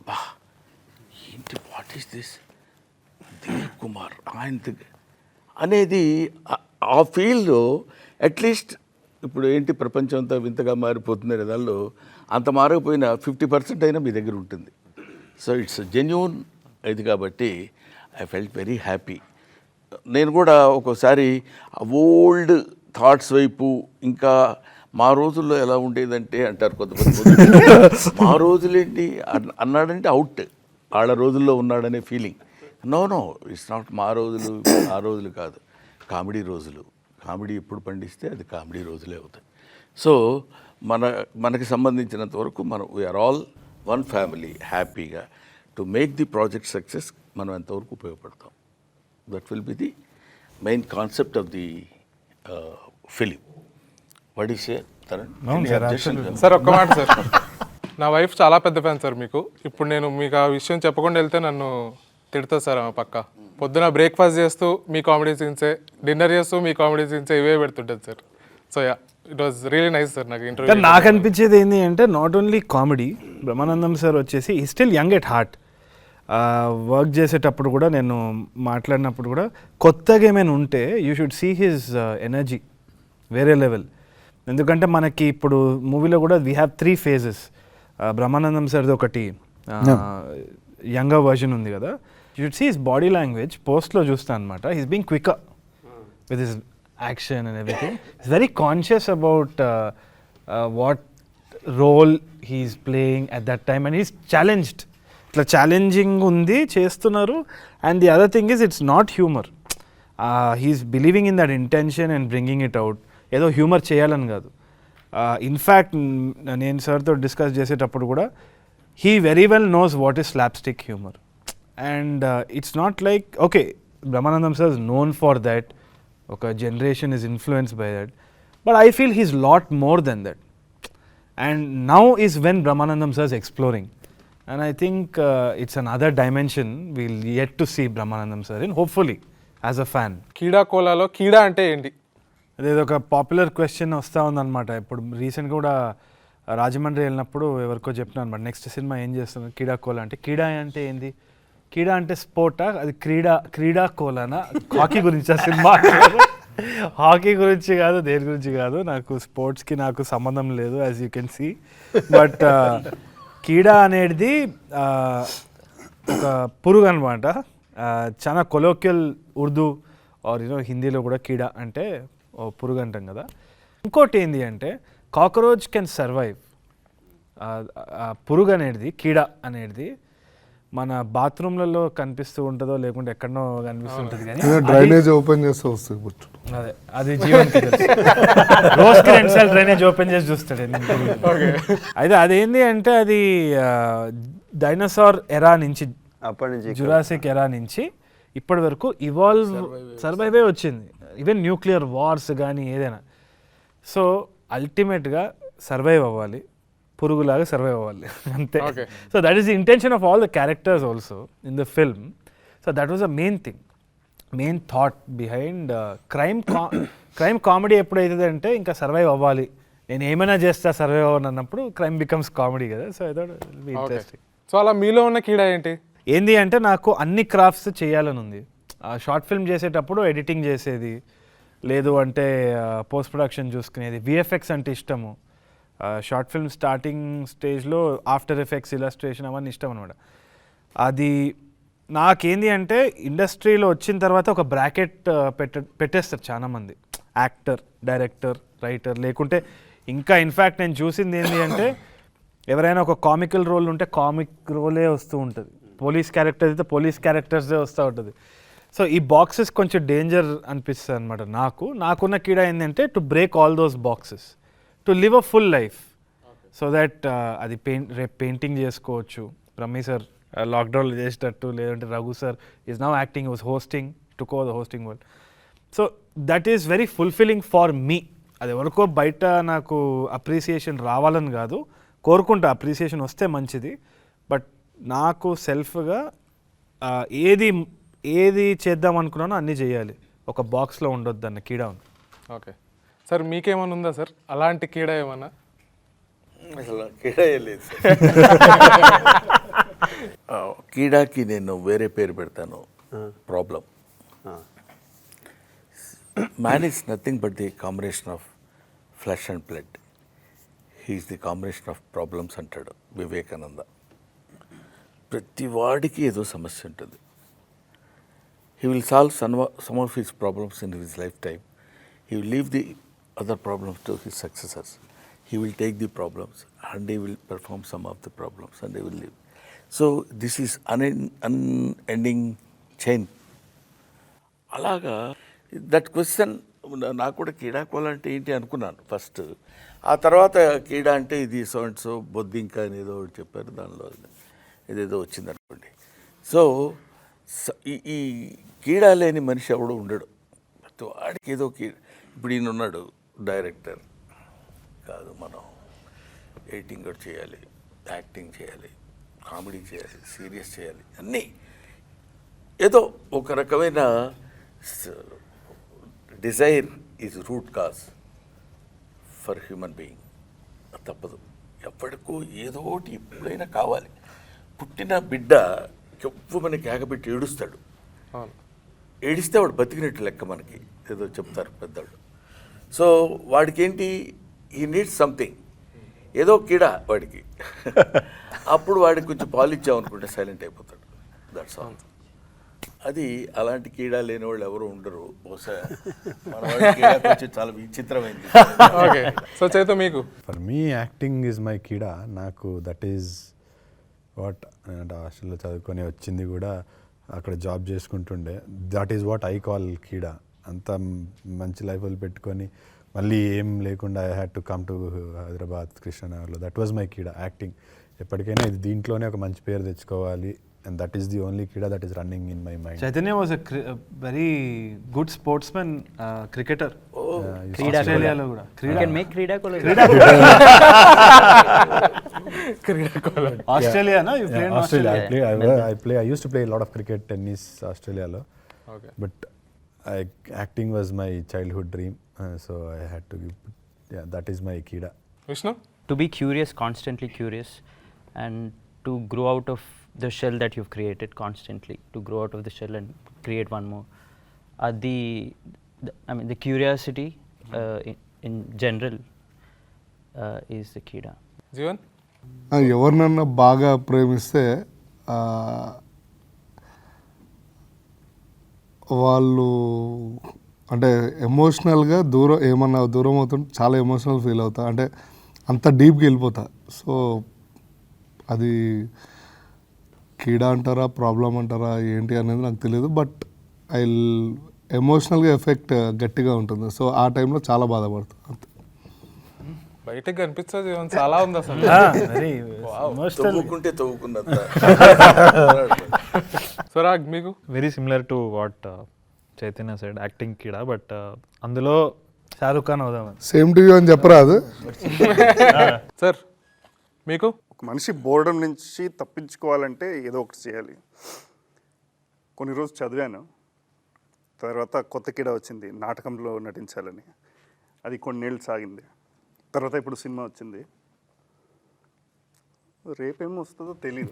బా ఏంటి what is this Dilip Kumar ఆయన అనేది ఆ ఫీల్డ్లో అట్లీస్ట్ ఇప్పుడు ఏంటి ప్రపంచం అంతా వింతగా మారిపోతుంది దానిలో అంత మారకపోయినా 50% అయినా మీ దగ్గర ఉంటుంది. సో ఇట్స్ జెన్యూన్ ఇది కాబట్టి ఐ ఫెల్ట్ వెరీ హ్యాపీ. నేను కూడా ఒక్కోసారి ఓల్డ్ థాట్స్ వైపు, ఇంకా మా రోజుల్లో ఎలా ఉండేదంటే అంటారు కొంతమంది, మా రోజులేంటి అన్నాడంటే అవుట్, వాళ్ళ రోజుల్లో ఉన్నాడనే ఫీలింగ్. నో ఇట్స్ నాట్ మా రోజులు ఆ రోజులు కాదు, కామెడీ రోజులు. కామెడీ ఎప్పుడు పండిస్తే అది కామెడీ రోజులే అవుతాయి. సో మనకి సంబంధించినంత వరకు మనం వీఆర్ ఆల్ వన్ ఫ్యామిలీ. హ్యాపీగా to make the project success మనం ఎంతవరకు ఉపయోగపడతాం. That will be the main concept of the film. What is sir ఒక్క మాట సార్, నా వైఫ్ చాలా పెద్ద ఫ్యాన్ సార్ మీకు. ఇప్పుడు నేను మీకు ఆ విషయం చెప్పకుండా వెళ్తే నన్ను తిడుతుంది సార్ ఆమె పక్క. పొద్దున బ్రేక్ఫాస్ట్ చేస్తూ మీ కామెడీ సీన్సే, డిన్నర్ చేస్తూ మీ కామెడీ సీన్సే ఇవే పెడుతుంటుంది sir. So ya, it was really nice sir. నాకు ఇంటర్వ్యూ నాకు అనిపించేది ఏంటి అంటే not only comedy, Brahmanandam sir వచ్చేసి ఈ still young at heart. Work చేసేటప్పుడు కూడా నేను మాట్లాడినప్పుడు కూడా కొత్తగా ఏమైనా ఉంటే you should see his energy వేరే లెవెల్. ఎందుకంటే మనకి ఇప్పుడు మూవీలో కూడా వీ హ్యావ్ 3 phases. బ్రహ్మానందం సార్ది ఒకటి యంగర్ వర్జన్ ఉంది కదా, you should see his body language. పోస్ట్లో చూస్తాను అనమాట, he's being quicker with his action and everything. Is very conscious about what role he's playing at that time and he's challenged. ఇట్లా ఛాలెంజింగ్ ఉంది, చేస్తున్నారు. And the other thing is it's not humour, he's believing in that intention and bringing it out. ఏదో హ్యూమర్ చేయాలని కాదు. ఇన్ఫ్యాక్ట్ నేను సార్తో డిస్కస్ చేసేటప్పుడు కూడా he very well knows what is slapstick humour. And it's not like okay Brahmanandam sir is known for that, ఒక generation is influenced by that, but I feel he's lot more than that. And now is when Brahmanandam sir is exploring. And I think it's another dimension we'll yet to see Brahmanandam sir in, hopefully, as a fan. కీడా కోలాలో కీడా అంటే ఏంటి? అదేదో ఒక పాపులర్ క్వశ్చన్ వస్తూ ఉందన్నమాట. ఇప్పుడు రీసెంట్గా కూడా రాజమండ్రి వెళ్ళినప్పుడు ఎవరికో చెప్పినా అనమాట, నెక్స్ట్ సినిమా ఏం చేస్తున్నారు కీడా కోలా అంటే. కీడా అంటే ఏంది? కీడా అంటే స్పోర్టా? అది క్రీడా కోలానా? హాకీ గురించి ఆ సినిమా? హాకీ గురించి కాదు, దేని గురించి కాదు. నాకు స్పోర్ట్స్కి నాకు సంబంధం లేదు, as you can see. But కీడా అనేది ఒక పురుగు అనమాట. చాలా కొలోక్యల్ ఉర్దూ ఆర్ హిందీలో కూడా కీడా అంటే పురుగు అంటాం కదా. ఇంకోటి ఏంటి అంటే కాక్రోచ్ కెన్ సర్వైవ్. పురుగు అనేది, కీడా అనేది మన బాత్రూమ్లలో కనిపిస్తూ ఉంటుందో లేకుంటే ఎక్కడనో కనిపిస్తుంటుంది, కానీ డ్రైనేజ్ ఓపెన్ చేస్తే వస్తుంది. అదే అది జీవన్ రోజుకి 2 సార్లు డ్రైనేజ్ ఓపెన్ చేసి చూస్తాడు. అయితే అదేంటి అంటే అది డైనోసార్ ఎరా నుంచి, అప్పటి నుంచి జురాసిక్ ఎరా నుంచి ఇప్పటి వరకు సర్వైవే వచ్చింది. ఈవెన్ న్యూక్లియర్ వార్స్ కానీ ఏదైనా. సో అల్టిమేట్గా సర్వైవ్ అవ్వాలి, పురుగులాగా సర్వైవ్ అవ్వాలి అంతే. So that is the intention of all the characters also in the film. So that was the main thought behind crime comedy ఎప్పుడైతుంది అంటే ఇంకా సర్వైవ్ అవ్వాలి, నేను ఏమైనా చేస్తా సర్వైవ్ అవ్వను అన్నప్పుడు క్రైమ్ బికమ్స్ కామెడీ కదా. So I thought it will be interesting. So అలా మీలో ఉన్న కీడా ఏంటి అంటే నాకు అన్ని క్రాఫ్ట్స్ చేయాలని ఉంది. షార్ట్ ఫిల్మ్ చేసేటప్పుడు ఎడిటింగ్ చేసేది, లేదు అంటే పోస్ట్ ప్రొడక్షన్ చూసుకునేది, విఎఫ్ఎక్స్ అంటే ఇష్టము. షార్ట్ ఫిల్మ్ స్టార్టింగ్ స్టేజ్లో ఆఫ్టర్ ఎఫెక్ట్స్, ఇలస్ట్రేషన్ అవన్నీ ఇష్టం అనమాట. అది నాకేంది అంటే ఇండస్ట్రీలో వచ్చిన తర్వాత ఒక బ్రాకెట్ పెట్టేస్తారు చాలామంది, యాక్టర్, డైరెక్టర్, రైటర్, లేకుంటే ఇంకా ఇన్ఫ్యాక్ట్ నేను చూసింది ఏంటి అంటే ఎవరైనా ఒక కామికల్ రోల్ ఉంటే కామిక్ రోలే వస్తూ ఉంటుంది, పోలీస్ క్యారెక్టర్స్ అయితే పోలీస్ క్యారెక్టర్సే వస్తూ ఉంటుంది. సో ఈ బాక్సెస్ కొంచెం డేంజర్ అనిపిస్తుంది అనమాట. నాకున్న కీడా ఏంటంటే to break all those boxes, to live a full life, so that అది రేపు పెయింటింగ్ చేసుకోవచ్చు. రమీ సార్ లాక్డౌన్లో చేసేటట్టు, లేదంటే Raghu sir is now acting, was hosting, took over the hosting world. So that is very fulfilling for me. అది ఎవరికో బయట నాకు అప్రిసియేషన్ రావాలని కాదు, కోరుకుంటా అప్రిసియేషన్ వస్తే మంచిది. బట్ నాకు సెల్ఫ్గా ఏది చేద్దాం అనుకున్నానో అన్నీ చేయాలి, ఒక బాక్స్లో ఉండొద్దు అన్న కీడా ఉంది. ఓకే సార్, మీకేమైనా ఉందా సార్ అలాంటి కీడా ఏమన్నా? అసలు కీడా లేదు కీడాకి నేను వేరే పేరు పెడతాను, problem. Man is nothing but the combination of flesh and blood. He's the combination of problems అంటాడు వివేకానంద. ప్రతి వాడికి ఏదో సమస్య ఉంటుంది. He will solve some of his problems in his life time. He will leave the other problems to his successors. He will take the problems and he will perform some of the problems and he will leave. So this is unending chain. అలాగా దట్ క్వశ్చన్ నాకు కూడా కీడా కోలంటే ఏంటి అనుకున్నాను ఫస్ట్. ఆ తర్వాత కీడా అంటే ఇది సో అండ్ సో బొద్దింక అని ఏదో చెప్పారు, దానిలో ఏదేదో వచ్చింది అనుకోండి. సో ఈ కీడా లేని మనిషి ఎవడు ఉండడు, వాడికి ఏదో ఇప్పుడు ఈయన ఉన్నాడు డైరెక్టర్ కాదు, మనం ఎడిటింగ్ కూడా చేయాలి, యాక్టింగ్ చేయాలి, కామెడీ చేయాలి, సీరియస్ చేయాలి, అన్నీ ఏదో ఒక రకమైన Dzire is root cause for human being. తప్పదు, ఎప్పటికో ఏదో ఒకటి ఎప్పుడైనా కావాలి. పుట్టిన బిడ్డ ఎవ్వమని కేకబెట్టి ఏడుస్తాడు, ఏడిస్తే వాడు బతికినట్టు లెక్క మనకి ఏదో చెప్తారు పెద్దవాళ్ళు. సో వాడికి ఏంటి, ఈ నీడ్స్ సంథింగ్, ఏదో కీడా వాడికి. అప్పుడు వాడికి కొంచెం పాలు ఇచ్చామనుకుంటే సైలెంట్ అయిపోతాడు. That's all. అది అలాంటి కీడా లేని వాళ్ళు ఎవరు ఉండరు బహుశా. మన వాడి కీడా కొంచెం చాలా విచిత్రమైంది. ఓకే, సో చైత మీకు? For me acting is my కీడా. నాకు దట్ ఈజ్ వాట్, హాస్టల్లో చదువుకొని వచ్చింది కూడా, అక్కడ జాబ్ చేసుకుంటుండే, that is what I call కీడా. అంత మంచి లైఫ్ పెట్టుకొని మళ్ళీ ఏం లేకుండా I had to come to Hyderabad కృష్ణనగర్లో. దట్ వాజ్ మై కీడా, యాక్టింగ్. ఎప్పటికైనా ఇది దీంట్లోనే ఒక మంచి పేరు తెచ్చుకోవాలి, and that is the only కీడా that is running in my mind. Chaitanya was a very good sportsmen, cricketer. ఆస్ట్రేలియాలో కూడా ఆస్ట్రేలియానా? I used to play a lot of cricket, tennis, Australia. Okay. But acting was my childhood dream, so I had to give, that is my kida. Vishnu? To be curious, constantly curious, and to grow out of the shell that you've created constantly, to grow out of the shell and create one more. The curiosity in general is the kida. Jeevan? ఎవరినన్నా బాగా ప్రేమిస్తే వాళ్ళు అంటే ఎమోషనల్గా ఏమన్నా దూరం అవుతుంటే చాలా ఎమోషనల్ ఫీల్ అవుతా, అంటే అంత డీప్గా వెళ్ళిపోతా. సో అది కీడా అంటారా ప్రాబ్లం అంటారా ఏంటి అనేది నాకు తెలియదు. బట్ ఎమోషనల్గా ఎఫెక్ట్ గట్టిగా ఉంటుంది. సో ఆ టైంలో చాలా బాధపడుతుంది అంతే. బయటకు కనిపించదు జీవన్ చాలా ఉంది అసలు. వెరీ తవ్వుకుంటే తవ్వుకున్నంత. సో రాగ్ మీకు very similar to what Chaitanya said acting కిడా, బట్ అందులో షారుఖ్ ఖాన్ అవుదామని. సేమ్ టు యూ అని చెప్పరాదు. సార్ మీకు ఒక మనిషి బోర్డం నుంచి తప్పించుకోవాలంటే ఏదో ఒకటి చేయాలి. కొన్ని రోజులు చదివాను, తర్వాత కొత్త కిడా వచ్చింది నాటకంలో నటించాలని. అది కొన్నేళ్ళు సాగింది. తర్వాత ఇప్పుడు సినిమా వచ్చింది. రేపేమో వస్తుందో తెలీదు.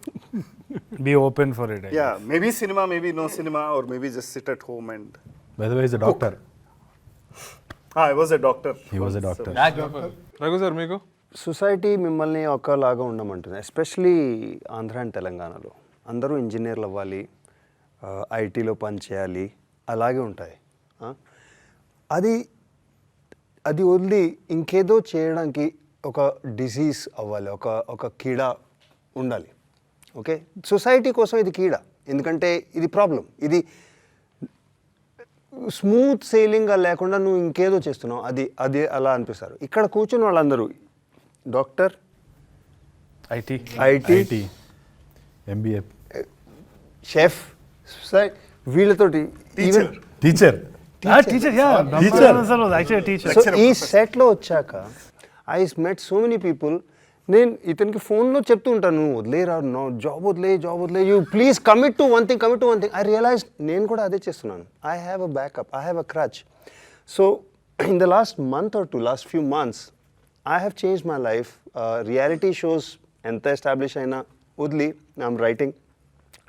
Be open for it. Yeah, maybe cinema, maybe no cinema, or maybe just sit at home and. By the way is a doctor. I was a doctor. He was a doctor. Raghu sir మీకు సొసైటీ మిమ్మల్ని ఒకలాగా ఉండమంటుంది, ఎస్పెషలీ ఆంధ్ర అండ్ తెలంగాణలో. అందరూ ఇంజనీర్లు అవ్వాలి, ఐటీలో పని చేయాలి, అలాగే ఉంటాయి. అది అది వదిలి ఇంకేదో చేయడానికి ఒక డిసీజ్ అవ్వాలి, ఒక కీడా ఉండాలి. ఓకే, సొసైటీ కోసం ఇది కీడా, ఎందుకంటే ఇది ప్రాబ్లం. ఇది స్మూత్ సెయిలింగ్గా లేకుండా నువ్వు ఇంకేదో చేస్తున్నావు, అది అలా అనిపిస్తారు. ఇక్కడ కూర్చున్న వాళ్ళందరూ డాక్టర్, ఐటీ, ఎంబీఏ, షెఫ్, వీళ్ళతోటి టీచర్. సో ఈ సెట్లో వచ్చాక I met so many people. నేను ఇతనికి ఫోన్లో చెప్తూ ఉంటాను, నువ్వు వదిలేరా, జాబ్ వదిలే, you please commit to one thing. I realise నేను కూడా అదే చేస్తున్నాను. I have a backup, I have a crutch. So in the last month or two, last few months I have changed my life. Reality shows enta establish aina udli. I'm writing.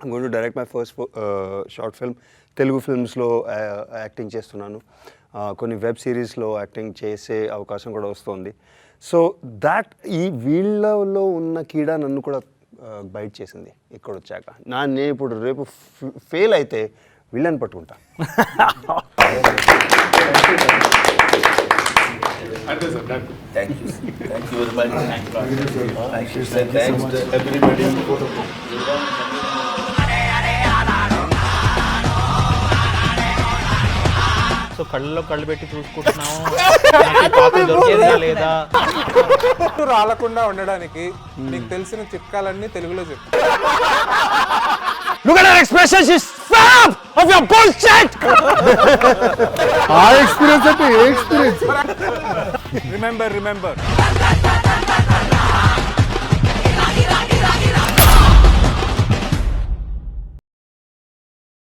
I'm going to direct my first short film. Telugu films lo acting chestunnanu. Konni web series lo acting chese avakasham kuda vastundi. So that ee veelalo unna keeda nannu kuda bite chesindi ikkada vachaka. Ne ippudu repu fail aithe villain pattukunta. Thank you very much. Thank you, sir. Thanks to everybody. So కళ్ళలో కళ్ళు పెట్టి చూసుకుంటున్నాము, నాకు పాప దొరికేదా లేదా. రాలకుండా ఉండడానికి నీకు తెలిసిన చిట్కాలన్నీ తెలుగులో చెప్పు. Look at her expression, she's fed up of your bullshit! ఆ ఎక్స్పీరియన్స్ అంటే ఏ ఎక్స్పీరియన్స్? Remember.